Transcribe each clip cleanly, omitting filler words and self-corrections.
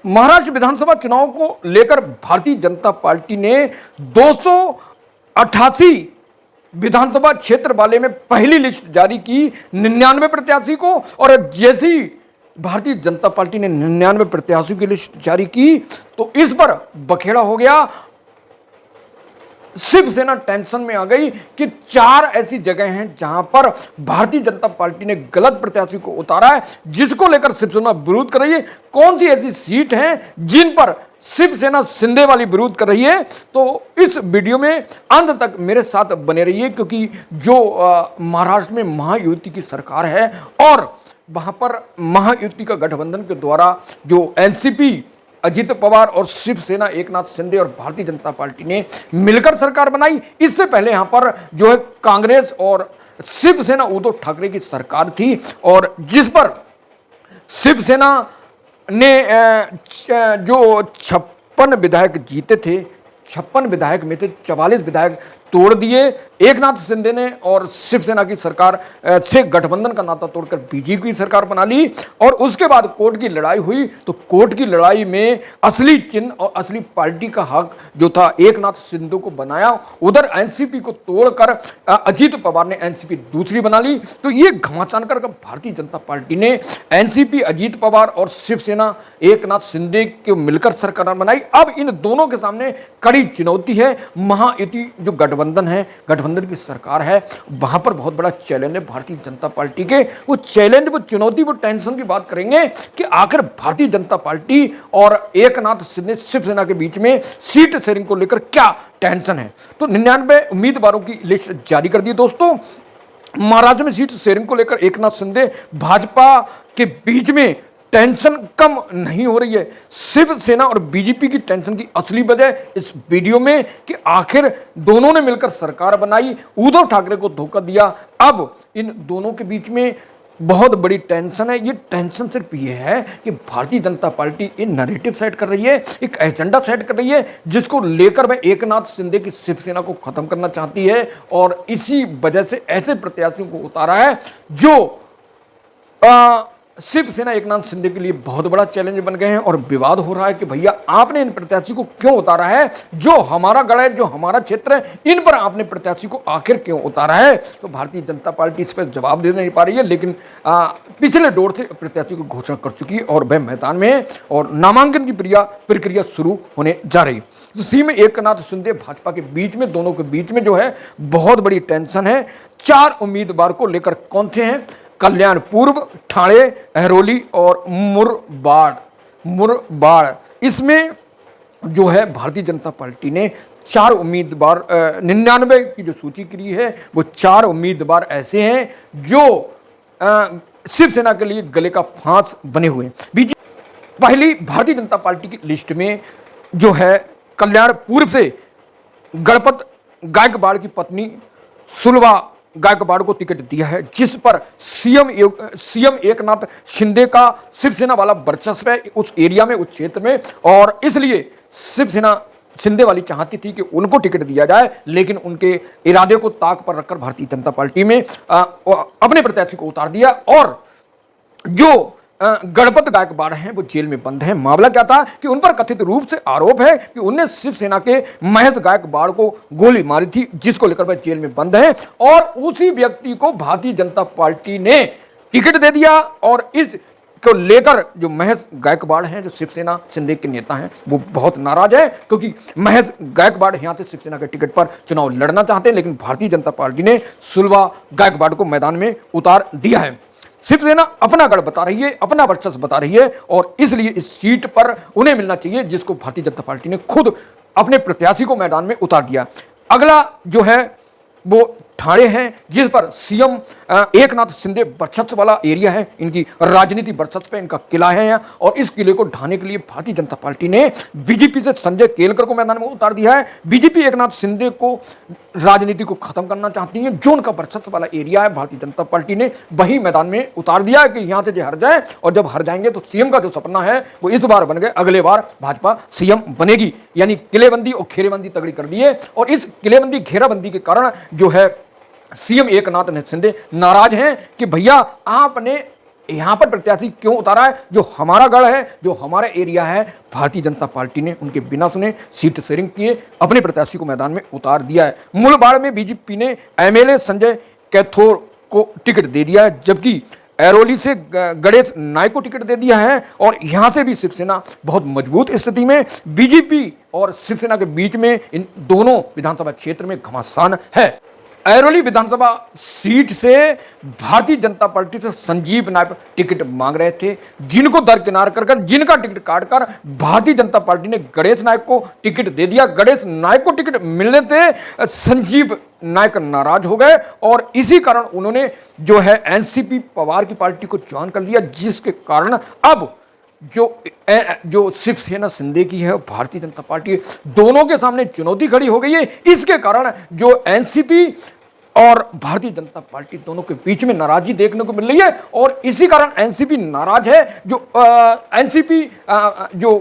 महाराष्ट्र विधानसभा चुनाव को लेकर भारतीय जनता पार्टी ने 288 विधानसभा क्षेत्र वाले में पहली लिस्ट जारी की 99 प्रत्याशी को। और जैसी भारतीय जनता पार्टी ने 99 प्रत्याशियों की लिस्ट जारी की तो इस पर बखेड़ा हो गया। शिवसेना टेंशन में आ गई कि 4 ऐसी जगह हैं जहां पर भारतीय जनता पार्टी ने गलत प्रत्याशी को उतारा है, जिसको लेकर शिवसेना विरोध कर रही है। कौन सी ऐसी सीट हैं जिन पर शिवसेना शिंदे वाली विरोध कर रही है, तो इस वीडियो में अंत तक मेरे साथ बने रहिए, क्योंकि जो महाराष्ट्र में महायुति की सरकार है और वहां पर महायुति का गठबंधन के द्वारा जो एनसीपी अजित पवार और शिवसेना एकनाथ शिंदे और भारतीय जनता पार्टी ने मिलकर सरकार बनाई। इससे पहले यहां पर जो है कांग्रेस और शिवसेना उद्धव ठाकरे की सरकार थी, और जिस पर शिवसेना ने जो 56 विधायक जीते थे, 56 विधायक में से 44 विधायक तोड़ दिए एकनाथ शिंदे ने, और शिवसेना की सरकार से गठबंधन का नाता तोड़कर बीजेपी की सरकार बना ली। और उसके बाद कोर्ट की लड़ाई हुई, तो कोर्ट की लड़ाई में असली चिन्ह और असली पार्टी का हक जो था एकनाथ शिंदे को बनाया। उधर एनसीपी को तोड़कर अजित पवार ने एनसीपी दूसरी बना ली। तो ये घमासान कर भारतीय जनता पार्टी ने एनसीपी अजित पवार और शिवसेना एकनाथ शिंदे के मिलकर सरकार बनाई। अब इन दोनों के सामने कड़ी चुनौती है। महायुति जो गठबंधन है, गठबंधन की सरकार है, वहां पर बहुत बड़ा चैलेंज है भारतीय जनता पार्टी के। वो चैलेंज, वो चुनौती, वो टेंशन की बात करेंगे कि आखिर भारतीय जनता पार्टी और एकनाथ शिंदे शिवसेना के बीच में सीट शेयरिंग को लेकर क्या टेंशन है। तो 99 उम्मीदवारों की लिस्ट जारी कर दी दोस्तों। महाराष्ट्र में सीट शेयरिंग को लेकर एकनाथ शिंदे भाजपा के बीच में टेंशन कम नहीं हो रही है। शिवसेना और बीजेपी की टेंशन की असली वजह इस वीडियो में कि आखिर दोनों ने मिलकर सरकार बनाई, उद्धव ठाकरे को धोखा दिया। अब इन दोनों के बीच में बहुत बड़ी टेंशन है। ये टेंशन सिर्फ ये है कि भारतीय जनता पार्टी एक नैरेटिव सेट कर रही है, एक एजेंडा सेट कर रही है, जिसको लेकर वह एकनाथ शिंदे की शिवसेना को खत्म करना चाहती है। और इसी वजह से ऐसे प्रत्याशियों को उतारा है जो शिवसेना एकनाथ शिंदे के लिए बहुत बड़ा चैलेंज बन गए हैं। और विवाद हो रहा है कि भैया आपने इन प्रत्याशी को क्यों उतारा है, जो हमारा गढ़ है, जो हमारा क्षेत्र है, इन पर आपने प्रत्याशी को आखिर क्यों उतारा है। तो भारतीय जनता पार्टी इस पर जवाब दे नहीं पा रही है, लेकिन पिछले दौर से प्रत्याशी को घोषणा कर चुकी है और वह मैदान में है और नामांकन की प्रक्रिया शुरू होने जा रही है। तो सी में एकनाथ शिंदे भाजपा के बीच में, दोनों के बीच में जो है बहुत बड़ी टेंशन है। 4 उम्मीदवार को लेकर कौन से हैं? कल्याण पूर्व, ठाणे, अहरोली और मुरबाड़। इसमें जो है भारतीय जनता पार्टी ने 4 उम्मीदवार 99 की जो सूची करी है, वो 4 उम्मीदवार ऐसे हैं जो शिवसेना के लिए गले का फांस बने हुए हैं। पहली भारतीय जनता पार्टी की लिस्ट में जो है कल्याण पूर्व से गणपत गायकवाड़ की पत्नी सुलभा गायकवाड़ को टिकट दिया है, जिस पर सीएम एकनाथ शिंदे का शिवसेना वाला वर्चस्व है उस एरिया में, उस क्षेत्र में। और इसलिए शिवसेना शिंदे वाली चाहती थी कि उनको टिकट दिया जाए, लेकिन उनके इरादे को ताक पर रखकर भारतीय जनता पार्टी में अपने प्रत्याशी को उतार दिया। और जो गणपत गायकवाड़ हैं वो जेल में बंद हैं। मामला क्या था कि उन पर कथित रूप से आरोप है कि उन्होंने शिवसेना के महेश गायकवाड़ को गोली मारी थी, जिसको लेकर वह जेल में बंद है। और उसी व्यक्ति को भारतीय जनता पार्टी ने टिकट दे दिया। और इस को लेकर जो महेश गायकवाड़ हैं, जो शिवसेना शिंदे के नेता हैं, वो बहुत नाराज है, क्योंकि महेश गायकवाड़ यहां से शिवसेना के टिकट पर चुनाव लड़ना चाहते हैं, लेकिन भारतीय जनता पार्टी ने सुलभा गायकवाड़ को मैदान में उतार दिया है। शिवसेना अपना गढ़ बता रही है, अपना वर्चस्व बता रही है, और इसलिए इस सीट पर उन्हें मिलना चाहिए, जिसको भारतीय जनता पार्टी ने खुद अपने प्रत्याशी को मैदान में उतार दिया। अगला जो है वो ठाणे हैं, जिस पर सीएम एकनाथ शिंदे वर्चस्व वाला एरिया है, इनकी राजनीति वर्चस्व पे इनका किला है यहाँ। और इस किले को ढाने के लिए भारतीय जनता पार्टी ने बीजेपी से संजय केलकर को मैदान में उतार दिया है। बीजेपी एकनाथ शिंदे को राजनीति को खत्म करना चाहती है, जो उनका वर्चस्व वाला एरिया है, भारतीय जनता पार्टी ने वही मैदान में उतार दिया है कि यहाँ से जो हर जाए, और जब हर जाएंगे तो सीएम का जो सपना है वो इस बार बन गए, अगले बार भाजपा सीएम बनेगी। यानी किलेबंदी और घेरेबंदी तगड़ी कर दी है। और इस किलेबंदी घेराबंदी के कारण जो है सीएम एकनाथ शिंदे नाराज हैं कि भैया आपने यहां पर प्रत्याशी क्यों उतारा है? जो हमारा गढ़ है, जो हमारा एरिया है, भारतीय जनता पार्टी ने उनके बिना सुने सीट शेयरिंग किए अपने प्रत्याशी को मैदान में उतार दिया है। मुलबाड़ में बीजेपी ने एमएलए संजय कैथोर को टिकट दे दिया है, जबकि ऐरोली से गणेश नायक को टिकट दे दिया है। और यहां से भी शिवसेना बहुत मजबूत स्थिति में, बीजेपी और शिवसेना के बीच में इन दोनों विधानसभा क्षेत्र में घमासान है। ऐरोली विधानसभा सीट से भारतीय जनता पार्टी से संजीव नायक टिकट मांग रहे थे, जिनको दरकिनार कर जिनका टिकट काटकर भारतीय जनता पार्टी ने गणेश नायक को टिकट दे दिया। गणेश नायक को टिकट मिलने से संजीव नायक नाराज हो गए और इसी कारण उन्होंने जो है एनसीपी पवार की पार्टी को ज्वाइन कर लिया, जिसके कारण अब जो शिवसेना शिंदे की है, भारतीय जनता पार्टी, दोनों के सामने चुनौती खड़ी हो गई है। इसके कारण जो एनसीपी और भारतीय जनता पार्टी दोनों के बीच में नाराजगी देखने को मिल रही है और इसी कारण एनसीपी नाराज है। जो एनसीपी जो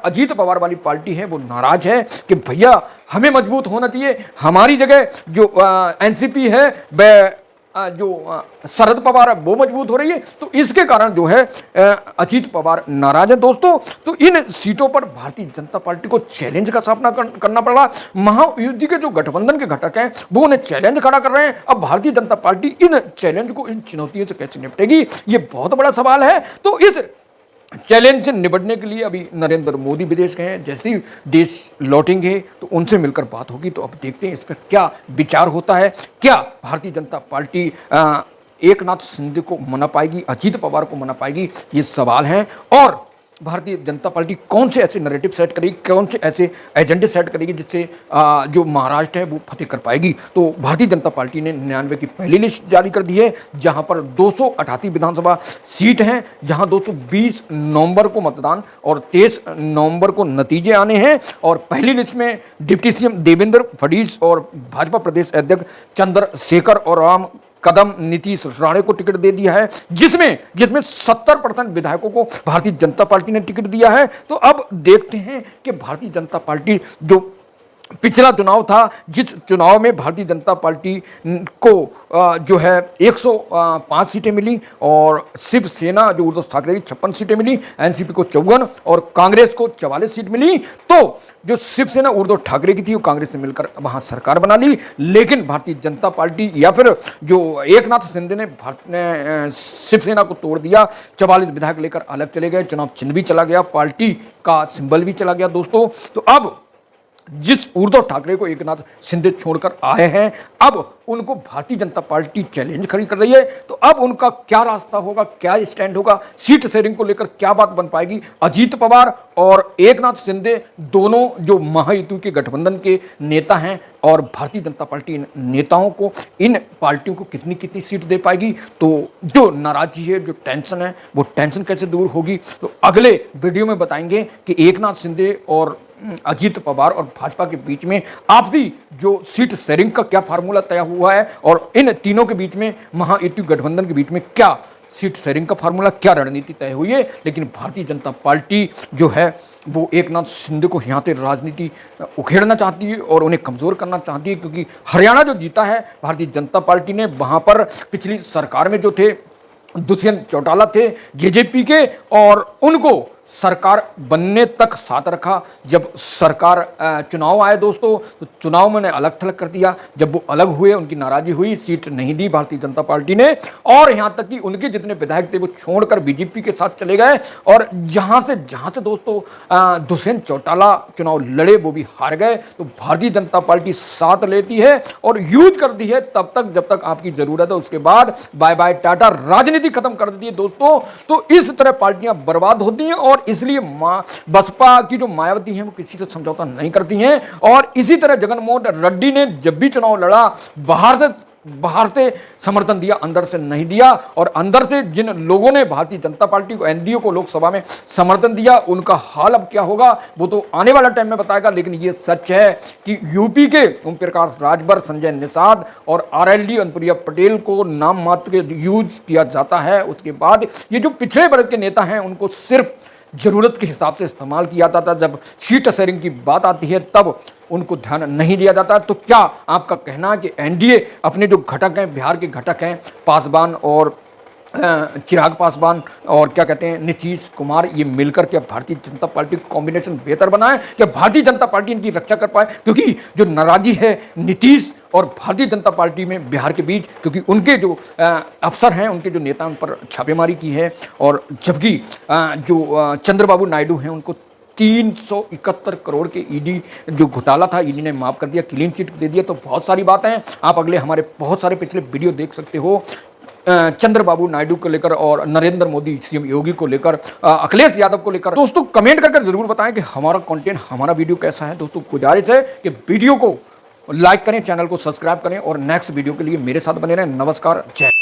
अजीत पवार वाली पार्टी है वो नाराज है कि भैया हमें मजबूत होना चाहिए, हमारी जगह जो एनसीपी है वह जो शरद पवार है वो मजबूत हो रही है। तो इसके कारण जो है अजीत पवार नाराज है दोस्तों। तो इन सीटों पर भारतीय जनता पार्टी को चैलेंज का सामना करना पड़ रहा। महायुति के जो गठबंधन के घटक हैं वो उन्हें चैलेंज खड़ा कर रहे हैं। अब भारतीय जनता पार्टी इन चैलेंज को, इन चुनौतियों से कैसे निपटेगी, ये बहुत बड़ा सवाल है। तो इस चैलेंज से निपटने के लिए अभी नरेंद्र मोदी विदेश गए हैं, जैसे ही देश लौटेंगे तो उनसे मिलकर बात होगी। तो अब देखते हैं इस पर क्या विचार होता है। क्या भारतीय जनता पार्टी एकनाथ शिंदे को मना पाएगी, अजीत पवार को मना पाएगी, ये सवाल है। और भारतीय जनता पार्टी कौन से ऐसे नैरेटिव सेट करेगी, कौन से ऐसे एजेंडे सेट करेगी जिससे जो महाराष्ट्र है वो फतेह कर पाएगी। तो भारतीय जनता पार्टी ने 99 की पहली लिस्ट जारी कर दी है, जहां पर 288 विधानसभा सीट हैं, जहां 220 नवंबर को मतदान और 23 नवंबर को नतीजे आने हैं। और पहली लिस्ट में डिप्टी सीएम देवेंद्र फडणवीस और भाजपा प्रदेश अध्यक्ष चंद्रशेखर और राम कदम नीतीश राणे को टिकट दे दिया है, जिसमें 70% विधायकों को भारतीय जनता पार्टी ने टिकट दिया है। तो अब देखते हैं कि भारतीय जनता पार्टी जो पिछला चुनाव था, जिस चुनाव में भारतीय जनता पार्टी को जो है 105 सीटें मिली और शिवसेना जो उद्धव ठाकरे की 56 सीटें मिली, एनसीपी को 54 और कांग्रेस को 44 सीट मिली। तो जो शिवसेना उद्धव ठाकरे की थी वो कांग्रेस से मिलकर वहां सरकार बना ली, लेकिन भारतीय जनता पार्टी या फिर जो एकनाथ शिंदे ने शिवसेना को तोड़ दिया। 44 विधायक लेकर अलग चले गए, चुनाव चिन्ह भी चला गया, पार्टी का सिंबल भी चला गया दोस्तों। तो अब जिस उद्धव ठाकरे को एकनाथ शिंदे छोड़कर आए हैं, अब उनको भारतीय जनता पार्टी चैलेंज खड़ी कर रही है। तो अब उनका क्या रास्ता होगा, क्या स्टैंड होगा, सीट शेयरिंग को लेकर क्या बात बन पाएगी। अजीत पवार और एकनाथ शिंदे दोनों जो महायुति के गठबंधन के नेता हैं और भारतीय जनता पार्टी इन नेताओं को, इन पार्टियों को कितनी कितनी सीट दे पाएगी। तो जो नाराजगी है, जो टेंशन है, वो टेंशन कैसे दूर होगी, तो अगले वीडियो में बताएंगे कि एकनाथ शिंदे और अजीत पवार और भाजपा के बीच में आपसी जो सीट शेयरिंग का क्या फार्मूला तय हुआ है और इन तीनों के बीच में, महायुति गठबंधन के बीच में क्या सीट शेयरिंग का फार्मूला, क्या रणनीति तय हुई है। लेकिन भारतीय जनता पार्टी जो है वो एकनाथ शिंदे को यहाँ से राजनीति उखेड़ना चाहती है और उन्हें कमज़ोर करना चाहती है, क्योंकि हरियाणा जो जीता है भारतीय जनता पार्टी ने, वहाँ पर पिछली सरकार में जो थे दुष्यंत चौटाला थे जेजेपी के, और उनको सरकार बनने तक साथ रखा। जब सरकार चुनाव आए दोस्तों, तो चुनाव में उन्हें अलग थलग कर दिया। जब वो अलग हुए, उनकी नाराजगी हुई, सीट नहीं दी भारतीय जनता पार्टी ने, और यहाँ तक कि उनके जितने विधायक थे वो छोड़कर बीजेपी के साथ चले गए। और जहाँ से दोस्तों दुष्यंत चौटाला चुनाव लड़े वो भी हार गए। तो भारतीय जनता पार्टी साथ लेती है और यूज करती है तब तक जब तक आपकी जरूरत है, उसके बाद बाय बाय टाटा, राजनीति खत्म कर देती है दोस्तों। तो इस तरह पार्टियां बर्बाद होती हैं और इसलिए बसपा की जो मायावती हैं वो किसी से समझौता नहीं करती हैं। और इसी तरह जगनमोहन रेड्डी ने जब भी चुनाव लड़ा, बाहर से समर्थन दिया, अंदर से नहीं दिया। और अंदर से जिन लोगों ने भारतीय जनता पार्टी को, एनडीए को लोकसभा में समर्थन दिया, उनका हाल अब क्या होगा वो तो आने वाला टाइम में बताएगा। लेकिन ये सच है कि यूपी के ओम प्रकाश राजभर, संजय निषाद और आरएलडी अनुप्रिया पटेल को नाम मात्र यूज किया जाता है। उसके बाद ये जो पिछड़े वर्ग के नेता हैं उनको सिर्फ जरूरत के हिसाब से इस्तेमाल किया जाता है। जब सीट शेयरिंग की बात आती है तब उनको ध्यान नहीं दिया जाता। तो क्या आपका कहना है कि एनडीए अपने जो घटक हैं, बिहार के घटक हैं, पासवान और चिराग पासवान और क्या कहते हैं नीतीश कुमार, ये मिलकर के भारतीय जनता पार्टी का कॉम्बिनेशन बेहतर बना है कि भारतीय जनता पार्टी इनकी रक्षा कर पाए, क्योंकि जो नाराजगी है नीतीश और भारतीय जनता पार्टी में बिहार के बीच, क्योंकि उनके जो अफसर हैं, उनके जो नेता, उन पर छापेमारी की है, और जबकि जो चंद्रबाबू नायडू हैं उनको 371 करोड़ के ईडी जो घोटाला था, ईडी ने माफ कर दिया, क्लीन चिट दे दिया। तो बहुत सारी बातें हैं, आप अगले हमारे बहुत सारे पिछले वीडियो देख सकते हो चंद्रबाबू नायडू को लेकर और नरेंद्र मोदी सीएम योगी को लेकर, अखिलेश यादव को लेकर। दोस्तों कमेंट करके जरूर बताएं कि हमारा कंटेंट, हमारा वीडियो कैसा है। दोस्तों गुजारिश है कि वीडियो को लाइक करें, चैनल को सब्सक्राइब करें और नेक्स्ट वीडियो के लिए मेरे साथ बने रहें। नमस्कार, जय।